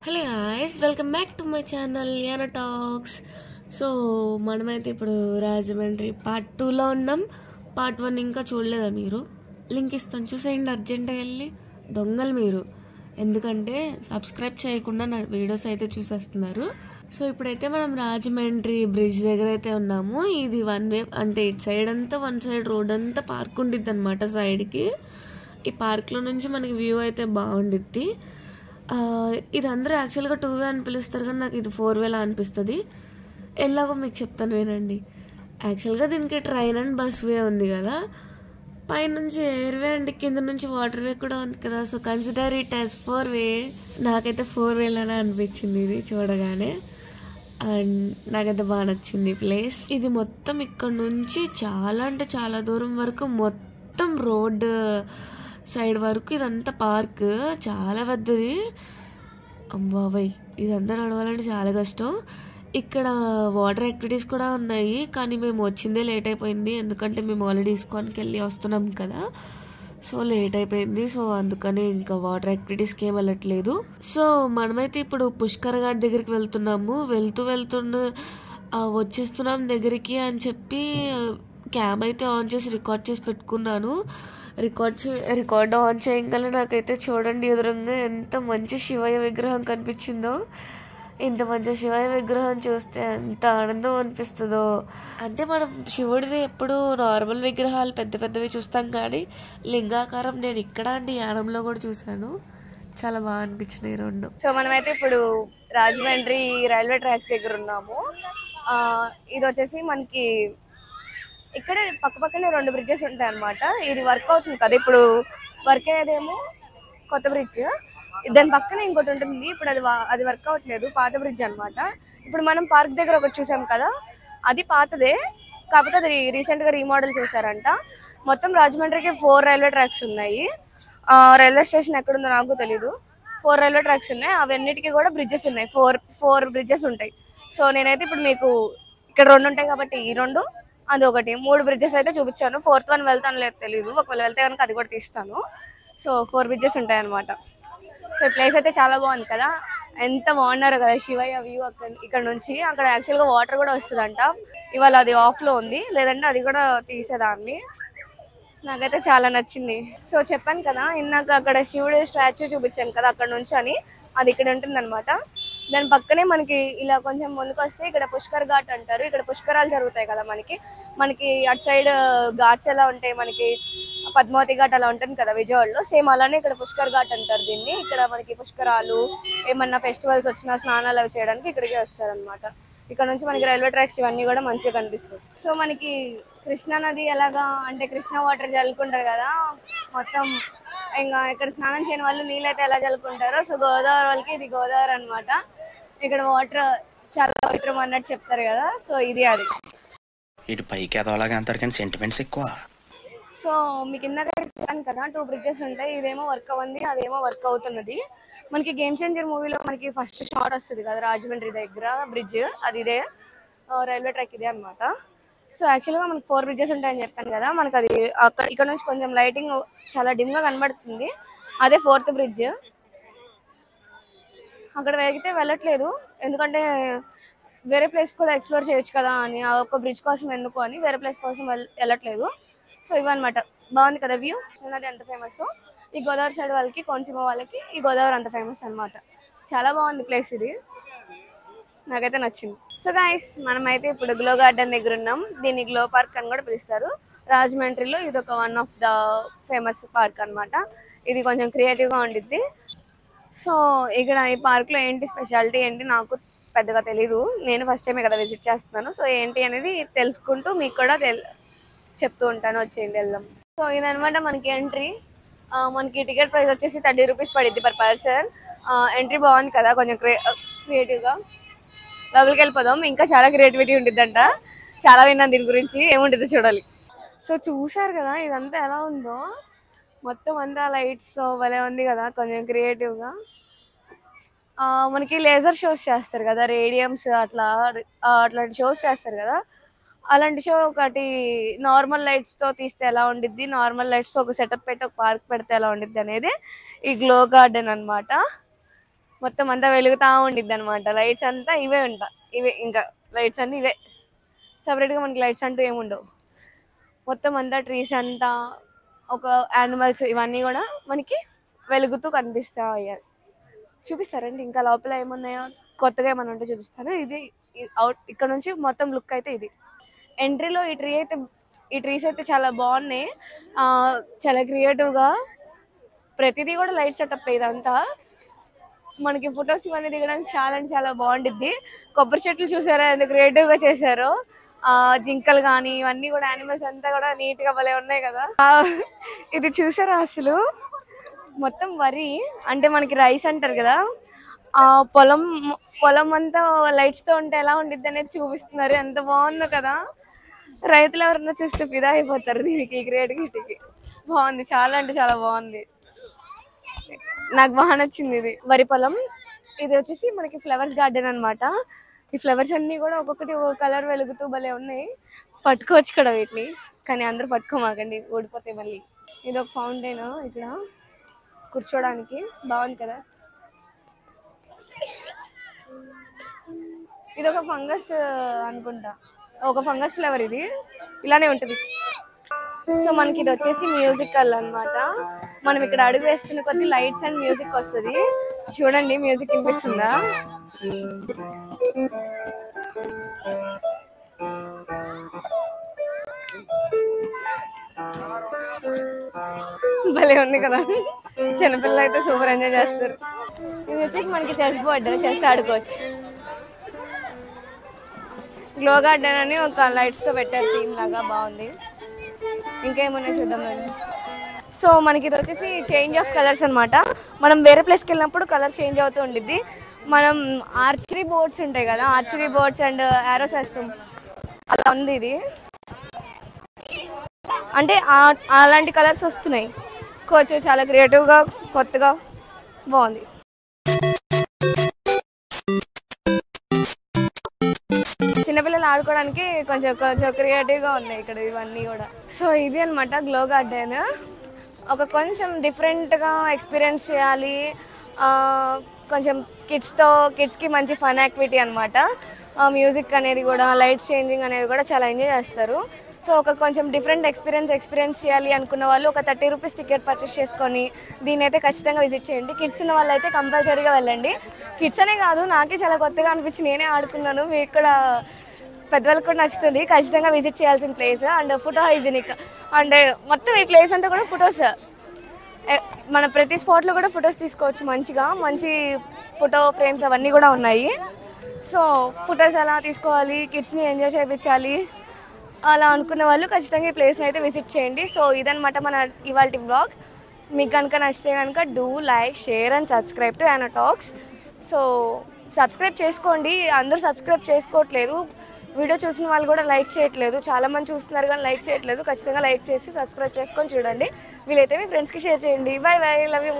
Hello guys, welcome back to my channel Yana talks. So మనమైతే ఇప్పుడు Rajahmundry part 2లో ఉన్నాం. పార్ట్ 1 ఇంకా చూడలేదా మీరు? లింక్ ఇస్తాను, చూసేయండి అర్జెంట్గా వెళ్ళి. దొంగలు మీరు, ఎందుకంటే సబ్స్క్రైబ్ చేయకుండా నా వీడియోస్ అయితే చూసేస్తున్నారు. సో ఇప్పుడైతే మనం రాజమండ్రి బ్రిడ్జ్ దగ్గర అయితే ఉన్నాము. ఇది వన్ వే, అంటే ఇటు సైడ్ అంతా వన్ సైడ్ రోడ్ అంతా పార్క్ ఉండిద్ది అనమాట సైడ్కి. ఈ పార్క్లో నుంచి మనకి వ్యూ అయితే బాగుండిద్ది. ఇది అందరూ యాక్చువల్గా 2 వే అని పిలుస్తారు, కానీ నాకు ఇది 4 వేలా అనిపిస్తుంది. ఎలాగో మీకు చెప్తాను వినండి. యాక్చువల్గా దీనికి ట్రైన్ అండ్ బస్ వే ఉంది కదా, పైనుంచి ఎయిర్ వే అండ్ కింద నుంచి వాటర్ వే కూడా ఉంది కదా. సో కన్సిడర్ ఇట్ యాజ్ 4 వే. నాకైతే 4 వేలానే అనిపించింది ఇది చూడగానే. అండ్ నాకైతే బాగా నచ్చింది ప్లేస్. ఇది మొత్తం ఇక్కడ నుంచి చాలా అంటే చాలా దూరం వరకు మొత్తం రోడ్ సైడ్ వరకు ఇదంతా పార్క్, చాలా పెద్దది. అమ్మాబాయ్, ఇదంతా నడవాలంటే చాలా కష్టం. ఇక్కడ వాటర్ యాక్టివిటీస్ కూడా ఉన్నాయి, కానీ మేము వచ్చిందే లేట్ అయిపోయింది. ఎందుకంటే మేము ఆల్రెడీ ఇస్కాన్కి వెళ్ళి వస్తున్నాం కదా, సో లేట్ అయిపోయింది. సో అందుకని ఇంకా వాటర్ యాక్టివిటీస్కి ఏం వెళ్ళట్లేదు. సో మనమైతే ఇప్పుడు పుష్కర్ ఘాట్ దగ్గరికి వెళ్తున్నాము. వెళ్తున్న వచ్చేస్తున్నాం దగ్గరికి అని చెప్పి క్యామ్ అయితే ఆన్ చేసి రికార్డ్ చేసి పెట్టుకున్నాను. రికార్డ్ ఆన్ చేయగల నాకైతే చూడండి ఎదురుగా ఎంత మంచి శివయ్య విగ్రహం కనిపించిందో. ఇంత మంచి శివయ్య విగ్రహం చూస్తే ఎంత ఆనందం అనిపిస్తుందో. అంటే మనం శివుడిది ఎప్పుడు నార్మల్ విగ్రహాలు పెద్ద పెద్దవి చూస్తాం, కానీ లింగాకారం నేను ఇక్కడ అండి యానంలో కూడా చూశాను. చాలా బాగా అనిపించినాయి రెండు. సో మనమైతే ఇప్పుడు రాజమండ్రి రైల్వే ట్రాక్స్ దగ్గర ఉన్నాము. ఇది వచ్చేసి మనకి ఇక్కడ పక్కనే 2 బ్రిడ్జెస్ ఉంటాయి అన్నమాట. ఇది వర్క్ అవుతుంది కదా, ఇప్పుడు వర్క్ అయ్యేదేమో కొత్త బ్రిడ్జ్, దాని పక్కనే ఇంకోటి ఉంటుంది. ఇప్పుడు అది వర్క్ అవ్వట్లేదు, పాత బ్రిడ్జ్ అన్నమాట. ఇప్పుడు మనం పార్క్ దగ్గర ఒకటి చూసాం కదా, అది పాతదే, కాకపోతే అది రీసెంట్గా రీమోడల్ చేశారంట. మొత్తం రాజమండ్రికి 4 రైల్వే ట్రాక్స్ ఉన్నాయి. రైల్వే స్టేషన్ ఎక్కడుందో నాకు తెలీదు. 4 రైల్వే ట్రాక్స్ ఉన్నాయి, అవన్నిటికీ కూడా బ్రిడ్జెస్ ఉన్నాయి. 4 బ్రిడ్జెస్ ఉంటాయి. సో నేనైతే ఇప్పుడు మీకు ఇక్కడ 2 ఉంటాయి కాబట్టి ఈ 2, అది ఒకటి, 3 బ్రిడ్జెస్ అయితే చూపించాను. 4th వన్ వెళ్తాను లేదు తెలీదు, ఒకవేళ వెళ్తే కనుక అది కూడా తీస్తాను. సో 4 బ్రిడ్జెస్ ఉంటాయి అనమాట. సో ఈ ప్లేస్ అయితే చాలా బాగుంది కదా, ఎంత బాగున్నారు కదా శివయ్య వ్యూ. ఇక్కడ నుంచి అక్కడ యాక్చువల్గా వాటర్ కూడా వస్తుందంట. ఇవాళ అది ఆఫ్లో ఉంది, లేదంటే అది కూడా తీసేదాన్ని. నాకైతే చాలా నచ్చింది. సో చెప్పాను కదా ఇందాక, అక్కడ శివుడి స్టాచ్యూ చూపించాను కదా అక్కడ నుంచి అని, అది ఇక్కడ ఉంటుంది అనమాట. దాని పక్కనే మనకి ఇలా కొంచెం ముందుకు వస్తే ఇక్కడ పుష్కర్ ఘాట్ అంటారు. ఇక్కడ పుష్కరాలు జరుగుతాయి కదా మనకి అటు సైడ్ ఘాట్స్ ఎలా ఉంటాయి, మనకి పద్మావతి ఘాట్ అలా ఉంటుంది కదా విజయవాడలో, సేమ్ అలానే ఇక్కడ పుష్కర్ ఘాట్ అంటారు దీన్ని. ఇక్కడ మనకి పుష్కరాలు, ఏమన్నా ఫెస్టివల్స్ వచ్చినా స్నానాలు అవి చేయడానికి ఇక్కడికే వస్తారనమాట. ఇక్కడ నుంచి మనకి రైల్వే ట్రాక్స్ ఇవన్నీ కూడా మంచిగా కనిపిస్తాయి. సో మనకి కృష్ణా నది ఎలాగా అంటే కృష్ణా వాటర్ జల్లుకుంటారు కదా మొత్తం. ఇంకా ఇక్కడ స్నానం చేయని వాళ్ళు నీళ్ళైతే ఎలా జల్లుకుంటారో, సో గోదావరి వాళ్ళకి ఇది గోదావరి అనమాట. ఇక్కడ వాటర్ చాలా పవిత్రం అన్నట్టు చెప్తారు కదా, సో ఇది అది. ఇటు పైకి ఎదవలాగా అంటారు కానీ సెంటిమెంట్స్ ఎక్కువ. సో మీకు ఇందాక చెప్పాను కదా 2 బ్రిడ్జెస్ ఉంటాయి, ఇదేమో వర్క్ అవ్వంది, అదేమో వర్క్ అవుతున్నది. మనకి గేమ్ చేంజర్ మూవీలో మనకి ఫస్ట్ షాట్ వస్తుంది కదా రాజమండ్రి దగ్గర బ్రిడ్జ్, అది ఇదే రైల్వే ట్రాక్ ఇదే అనమాట. సో యాక్చువల్గా మనకి 4 బ్రిడ్జెస్ ఉంటాయని చెప్పాను కదా, మనకి అది ఇక్కడ నుంచి కొంచెం లైటింగ్ చాలా డిమ్గా కనబడుతుంది, అదే 4th బ్రిడ్జ్. అక్కడ వెళ్తే వెళ్ళట్లేదు, ఎందుకంటే వేరే ప్లేస్ కూడా ఎక్స్ప్లోర్ చేయొచ్చు కదా అని, ఆ ఒక్క బ్రిడ్జ్ కోసం ఎందుకు అని వేరే ప్లేస్ కోసం వెళ్ళట్లేదు. సో ఇవన్నమాట, బాగుంది కదా వ్యూ. ఉన్నది ఎంత ఫేమస్, ఈ గోదావరి సైడ్ వాళ్ళకి, కోనసీమ వాళ్ళకి ఈ గోదావరి అంత ఫేమస్ అనమాట. చాలా బాగుంది ప్లేస్ ఇది, నాకైతే నచ్చింది. సో గైస్, మనమైతే ఇప్పుడు గ్లో గార్డెన్ దగ్గర ఉన్నాం. దీన్ని గ్లో పార్క్ అని కూడా పిలుస్తారు రాజమండ్రిలో. ఇది ఒక one of the famous park అనమాట. ఇది కొంచెం క్రియేటివ్గా ఉండిద్ది. సో ఇక్కడ ఈ పార్క్లో ఏంటి స్పెషాలిటీ ఏంటి నాకు పెద్దగా తెలీదు, నేను ఫస్ట్ టైమే కదా విజిట్ చేస్తున్నాను. సో ఏంటి అనేది తెలుసుకుంటూ మీకు కూడా చెప్తూ ఉంటాను, వచ్చేయండి వెళ్దాం. సో ఇదనమాట మనకి ఎంట్రీ. మనకి టికెట్ ప్రైస్ వచ్చేసి 30 రూపీస్ పడిద్ది పర్ పర్సన్. ఎంట్రీ బాగుంది కదా, కొంచెం క్రియేటివ్గా. లోపలికి వెళ్ళిపోదాం, ఇంకా చాలా క్రియేటివిటీ ఉండిద్దంట. చాలా విన్నాను దీని గురించి, ఏముంటుందో చూడాలి. సో చూసారు కదా ఇదంతా ఎలా ఉందో, మొత్తం అంతా లైట్స్తో భలే ఉంది కదా, కొంచెం క్రియేటివ్గా. మనకి లేజర్ షోస్ చేస్తారు కదా, రేడియమ్స్ అట్లాంటి షోస్ చేస్తారు కదా, అలాంటి షో ఒకటి నార్మల్ లైట్స్తో తీస్తే ఎలా ఉండిద్ది, నార్మల్ లైట్స్తో ఒక సెటప్ పెట్టి ఒక పార్క్ పెడితే ఎలా ఉండిద్ది అనేది ఈ గ్లో గార్డెన్ అనమాట. మొత్తం అంతా వెలుగుతూ ఉండిద్ది అనమాట. లైట్స్ అంతా ఇవే ఇవే ఇంకా లైట్స్ అన్నీ ఇవే, సపరేట్గా మనకి లైట్స్ అంటూ ఏముండవు. మొత్తం అంతా ట్రీస్ అంతా ఒక యానిమల్స్ ఇవన్నీ కూడా మనకి వెలుగుతూ కనిపిస్తాయి. చూపిస్తారండి ఇంకా లోపల ఏమున్నాయో, కొత్తగా ఏమన్నా ఉంటే చూపిస్తాను. ఇది ఇక్కడ నుంచి మొత్తం లుక్ అయితే ఇది. ఎంట్రీలో ఈ ట్రీస్ అయితే చాలా బాగున్నాయి, చాలా క్రియేటివ్గా ప్రతిదీ కూడా లైట్ సెటప్. ఇదంతా మనకి ఫొటోస్ ఇవన్నీ దిగడానికి చాలా అంటే చాలా బాగుండిద్ది. కొబ్బరి చెట్లు చూసారా ఎంత క్రియేటివ్గా చేశారో, జింకలు కానీ ఇవన్నీ కూడా యానిమల్స్ అంతా కూడా నీట్గా భలే ఉన్నాయి కదా. ఇది చూసారా అసలు మొత్తం వరి అంటే మనకి రైస్ అంటారు కదా, ఆ పొలం అంతా లైట్స్తో ఉంటే ఎలా ఉండిద్ది అనేది చూపిస్తున్నారు. ఎంత బాగుందో కదా. రైతులు ఎవరన్నా చూస్తే ఫిదా అయిపోతారు దీనికి, క్రియేటివిటీకి. బాగుంది, చాలా అంటే చాలా బాగుంది, నాకు బాగా నచ్చింది. ఇది వరి పొలం. ఇది వచ్చేసి మనకి ఫ్లవర్స్ గార్డెన్ అనమాట. ఈ ఫ్లవర్స్ అన్నీ కూడా ఒక్కొక్కటి ఒక కలర్ వెలుగుతూ భలే ఉన్నాయి. పట్టుకోవచ్చు కూడా వీటిని, కానీ అందరూ పట్టుకోమాకండి, ఓడిపోతాయి మళ్ళీ. ఇది ఒక ఫౌంటైన్, ఇక్కడ కూర్చోడానికి బాగుంది కదా. ఇది ఒక ఫంగస్ అనుకుంటా, ఒక ఫంగస్ ఫ్లేవర్. ఇది ఇలానే ఉంటుంది. సో మనకి ఇది వచ్చేసి మ్యూజికల్ అనమాట. మనం ఇక్కడ అడుగు వేస్తున్న కొద్ది లైట్స్ అండ్ మ్యూజిక్ వస్తుంది. చూడండి మ్యూజిక్ వినిపిస్తుందా. భలే ఉంది కదా, చిన్నపిల్లలు అయితే సూపర్ ఎంజాయ్ చేస్తారు. ఇది వచ్చేసి మనకి చెస్ బోర్డ్, చెస్ ఆడుకోవచ్చు. గ్లో గార్డెన్ అని ఒక లైట్స్తో పెట్టారు థీమ్ లాగా, బాగుంది. ఇంకేమున్నాయి చూద్దాం. సో మనకి ఇది వచ్చేసి చేంజ్ ఆఫ్ కలర్స్ అనమాట. మనం వేరే ప్లేస్కి వెళ్ళినప్పుడు కలర్ చేంజ్ అవుతూ ఉండిద్ది. మనం ఆర్చరీ బోర్డ్స్ ఉంటాయి కదా, ఆర్చరీ బోర్డ్స్ అండ్ యారోస్ వేస్తాం, అలా ఉంది ఇది. అంటే అలాంటి కలర్స్ వస్తున్నాయి. కొంచెం చాలా క్రియేటివ్గా కొత్తగా బాగుంది. చిన్నపిల్లలు ఆడుకోవడానికి కొంచెం క్రియేటివ్గా ఉన్నాయి ఇక్కడ ఇవన్నీ కూడా. సో ఇది అనమాట గ్లో గార్డెన్. కొంచెం డిఫరెంట్గా ఎక్స్పీరియన్స్ చేయాలి, కొంచెం కిడ్స్కి మంచి ఫన్ యాక్టివిటీ అనమాట. మ్యూజిక్ అనేది కూడా, లైట్ చేంజింగ్ అనేది కూడా చాలా ఎంజాయ్ చేస్తారు. సో కొంచెం డిఫరెంట్ ఎక్స్పీరియన్స్ చేయాలి అనుకున్న వాళ్ళు ఒక 30 రూపీస్ టికెట్ పర్చేస్ చేసుకొని దీని అయితే ఖచ్చితంగా విజిట్ చేయండి. కిడ్స్ ఉన్న వాళ్ళు అయితే కంపల్సరీగా వెళ్ళండి. కిడ్స్ అనే కాదు, నాకే చాలా కొత్తగా అనిపించి నేనే ఆడుకున్నాను. మీకు కూడా పెద్దవాళ్ళకి కూడా నచ్చుతుంది. ఖచ్చితంగా విజిట్ చేయాల్సిన place. And photo hygienic, and మొత్తం ఈ ప్లేస్ అంతా కూడా ఫొటోస్, మన ప్రతి స్పాట్లో కూడా ఫొటోస్ తీసుకోవచ్చు. మంచి ఫోటో ఫ్రేమ్స్ అవన్నీ కూడా ఉన్నాయి. సో ఫొటోస్ ఎలా తీసుకోవాలి, కిడ్స్ని ఎంజాయ్ చేయించాలి అలా అనుకున్న వాళ్ళు ఖచ్చితంగా ఈ ప్లేస్ని అయితే విజిట్ చేయండి. సో ఇదనమాట మన ఇవాల్టి వ్లాగ్. మీకు కనుక నచ్చితే కనుక do like, share and subscribe to Yana talks. So subscribe చేసుకోండి. అందరూ సబ్స్క్రైబ్ చేసుకోవట్లేదు, వీడియో చూసిన వాళ్ళు కూడా లైక్ చేయట్లేదు. చాలామంది చూస్తున్నారు కానీ లైక్ చేయట్లేదు. ఖచ్చితంగా లైక్ చేసి సబ్స్క్రైబ్ చేసుకొని చూడండి. వీలైతే మీ ఫ్రెండ్స్కి షేర్ చేయండి. By by, love you.